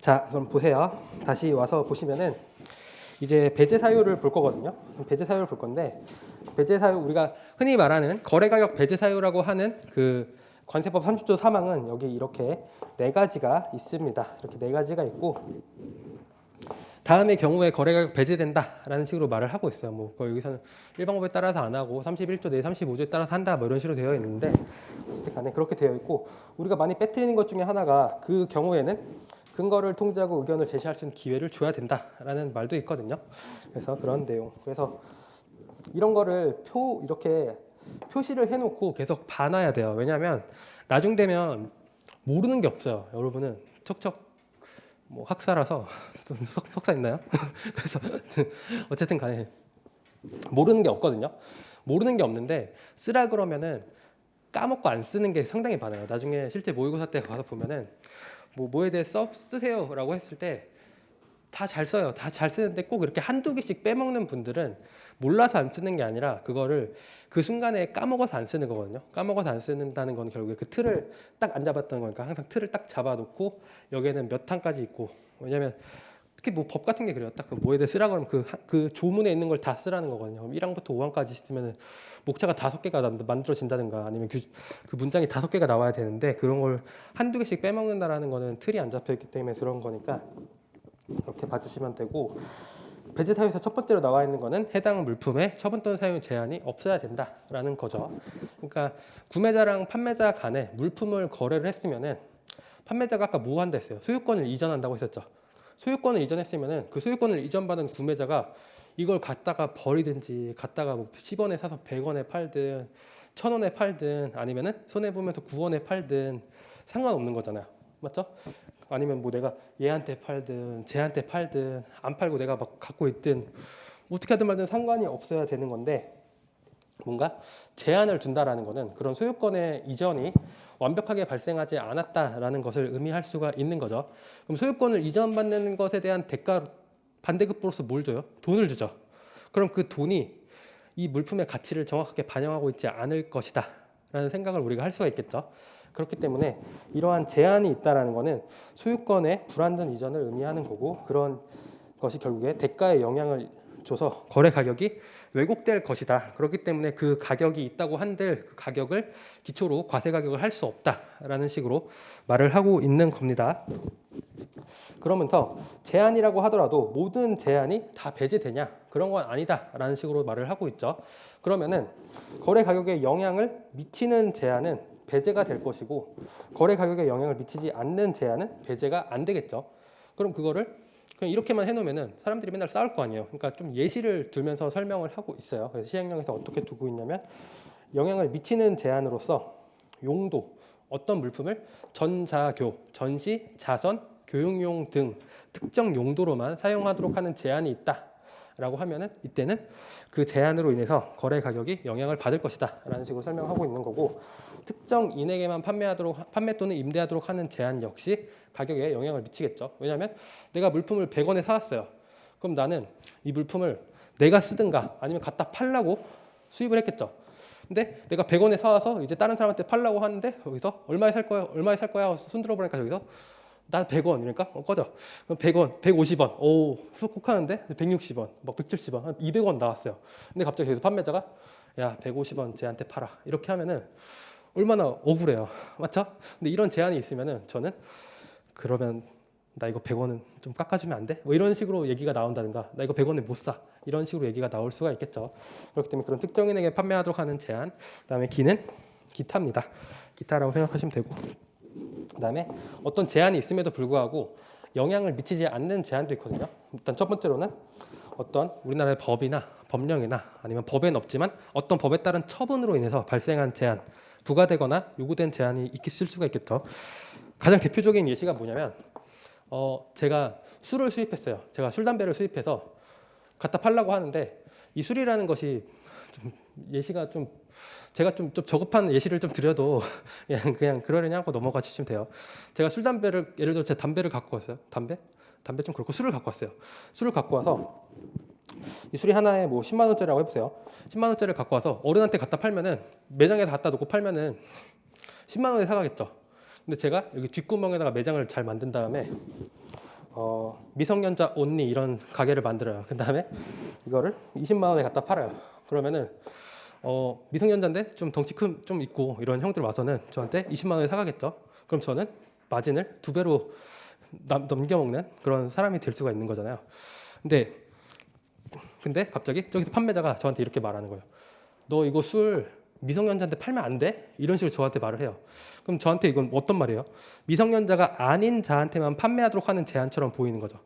자, 그럼 보세요. 다시 와서 보시면은 이제 배제 사유를 볼 거거든요. 배제 사유를 볼 건데 배제 사유 우리가 흔히 말하는 거래 가격 배제 사유라고 하는 그 관세법 30조 3항은 여기 이렇게 네 가지가 있습니다. 이렇게 네 가지가 있고 다음의 경우에 거래 가격 배제된다라는 식으로 말을 하고 있어요. 뭐 여기서는 일방법에 따라서 안 하고 31조 내 35조에 따라서 한다 뭐 이런 식으로 되어 있는데 어쨌든 간에 그렇게 되어 있고 우리가 많이 빼뜨리는 것 중에 하나가 그 경우에는 근거를 통지하고 의견을 제시할 수 있는 기회를 줘야 된다라는 말도 있거든요. 그래서 그런 내용. 그래서 이런 거를 이렇게 표시를 해놓고 계속 봐놔야 돼요. 왜냐하면 나중 되면 모르는 게 없어요. 여러분은 척척 뭐 학사라서 석사 있나요? 그래서 어쨌든 간에 모르는 게 없거든요. 모르는 게 없는데 쓰라 그러면은 까먹고 안 쓰는 게 상당히 많아요. 나중에 실제 모의고사 때 가서 보면은 뭐에 대해 쓰세요라고 했을 때 다 잘 써요. 다 잘 쓰는데 꼭 이렇게 한두 개씩 빼먹는 분들은 몰라서 안 쓰는 게 아니라 그거를 그 순간에 까먹어서 안 쓰는 거거든요. 까먹어서 안 쓰는다는 건 결국에 그 틀을 딱 안 잡았던 거니까 항상 틀을 딱 잡아놓고 여기에는 몇 항까지 있고 왜냐면 특히 뭐 법 같은 게 그래요. 딱 그 뭐에 대해 쓰라 그러면 그 조문에 있는 걸 다 쓰라는 거거든요. 1항부터 5항까지 쓰면은 목차가 5개가 만들어진다든가 아니면 그 문장이 5개가 나와야 되는데 그런 걸 한두 개씩 빼먹는다라는 거는 틀이 안 잡혀 있기 때문에 그런 거니까 이렇게 봐주시면 되고 배제 사유에서 첫 번째로 나와 있는 거는 해당 물품의 처분 또는 사용 제한이 없어야 된다라는 거죠. 그러니까 구매자랑 판매자 간에 물품을 거래를 했으면은 판매자가 아까 뭐 한다 했어요? 소유권을 이전한다고 했었죠. 소유권을 이전했으면은 그 소유권을 이전받은 구매자가 이걸 갖다가 버리든지 갖다가 뭐 10원에 사서 100원에 팔든 1000원에 팔든 아니면은 손해 보면서 9원에 팔든 상관없는 거잖아요. 맞죠? 아니면 뭐 내가 얘한테 팔든 쟤한테 팔든 안 팔고 내가 막 갖고 있든 어떻게 하든 말든 상관이 없어야 되는 건데 뭔가 제한을 둔다라는 것은 그런 소유권의 이전이 완벽하게 발생하지 않았다라는 것을 의미할 수가 있는 거죠. 그럼 소유권을 이전받는 것에 대한 대가 반대급부로서 뭘 줘요? 돈을 주죠. 그럼 그 돈이 이 물품의 가치를 정확하게 반영하고 있지 않을 것이다 라는 생각을 우리가 할 수가 있겠죠. 그렇기 때문에 이러한 제한이 있다는 것은 소유권의 불완전 이전을 의미하는 거고 그런 것이 결국에 대가에 영향을 줘서 거래 가격이 왜곡될 것이다. 그렇기 때문에 그 가격이 있다고 한들 그 가격을 기초로 과세 가격을 할 수 없다라는 식으로 말을 하고 있는 겁니다. 그러면서 제한이라고 하더라도 모든 제한이 다 배제되냐? 그런 건 아니다라는 식으로 말을 하고 있죠. 그러면은 거래 가격에 영향을 미치는 제한은 배제가 될 것이고 거래 가격에 영향을 미치지 않는 제한은 배제가 안 되겠죠. 그럼 그거를 그냥 이렇게만 해놓으면은 사람들이 맨날 싸울 거 아니에요. 그러니까 좀 예시를 들면서 설명을 하고 있어요. 그래서 시행령에서 어떻게 두고 있냐면 영향을 미치는 제한으로서 용도 어떤 물품을 전자교, 전시, 자선, 교육용 등 특정 용도로만 사용하도록 하는 제한이 있다라고 하면은 이때는 그 제한으로 인해서 거래 가격이 영향을 받을 것이다라는 식으로 설명하고 있는 거고 특정 인에게만 판매 또는 임대하도록 하는 제한 역시 가격에 영향을 미치겠죠. 왜냐하면 내가 물품을 100원에 사왔어요. 그럼 나는 이 물품을 내가 쓰든가 아니면 갖다 팔라고 수입을 했겠죠. 근데 내가 100원에 사와서 이제 다른 사람한테 팔라고 하는데 여기서 얼마에 살 거야? 얼마에 살 거야? 손 들어보니까 여기서 난 100원 이러니까 꺼져. 그럼 100원, 150원. 오, 훅 하는데 160원, 막 170원, 한 200원 나왔어요. 근데 갑자기 여기서 판매자가 야, 150원 쟤한테 팔아. 이렇게 하면은 얼마나 억울해요. 맞죠? 근데 이런 제한이 있으면은 저는 그러면 나 이거 100원은 좀 깎아주면 안 돼? 뭐 이런 식으로 얘기가 나온다든가 나 이거 100원에 못 사. 이런 식으로 얘기가 나올 수가 있겠죠. 그렇기 때문에 그런 특정인에게 판매하도록 하는 제한 그다음에 기는 기타입니다. 기타라고 생각하시면 되고 그다음에 어떤 제한이 있음에도 불구하고 영향을 미치지 않는 제한도 있거든요. 일단 첫 번째로는 어떤 우리나라의 법이나 법령이나 아니면 법에는 없지만 어떤 법에 따른 처분으로 인해서 발생한 제한 부과되거나 요구된 제한이 있을 수가 있겠죠. 가장 대표적인 예시가 뭐냐면 제가 술을 수입했어요. 제가 술 담배를 수입해서 갖다 팔라고 하는데 이 술이라는 것이 좀 예시가 좀 제가 좀 저급한 예시를 좀 드려도 그냥 그러려니 하고 넘어가 주시면 돼요. 제가 술 담배를 예를 들어 제 담배를 갖고 왔어요. 담배 좀 그렇고 술을 갖고 왔어요. 술을 갖고 와서 이 술이 하나에 뭐 10만 원짜리라고 해보세요. 10만 원짜리를 갖고 와서 어른한테 갖다 팔면은 매장에 갖다 놓고 팔면은 10만 원에 사가겠죠. 근데 제가 여기 뒷구멍에다가 매장을 잘 만든 다음에 미성년자 온리 이런 가게를 만들어요. 그 다음에 이거를 20만 원에 갖다 팔아요. 그러면은 미성년자인데 좀 덩치 좀 있고 이런 형들 와서는 저한테 20만 원에 사가겠죠. 그럼 저는 마진을 2배로 넘겨먹는 그런 사람이 될 수가 있는 거잖아요. 근데 갑자기 저기서 판매자가 저한테 이렇게 말하는 거예요. 너 이거 술 미성년자한테 팔면 안 돼? 이런 식으로 저한테 말을 해요. 그럼 저한테 이건 어떤 말이에요? 미성년자가 아닌 자한테만 판매하도록 하는 제안처럼 보이는 거죠.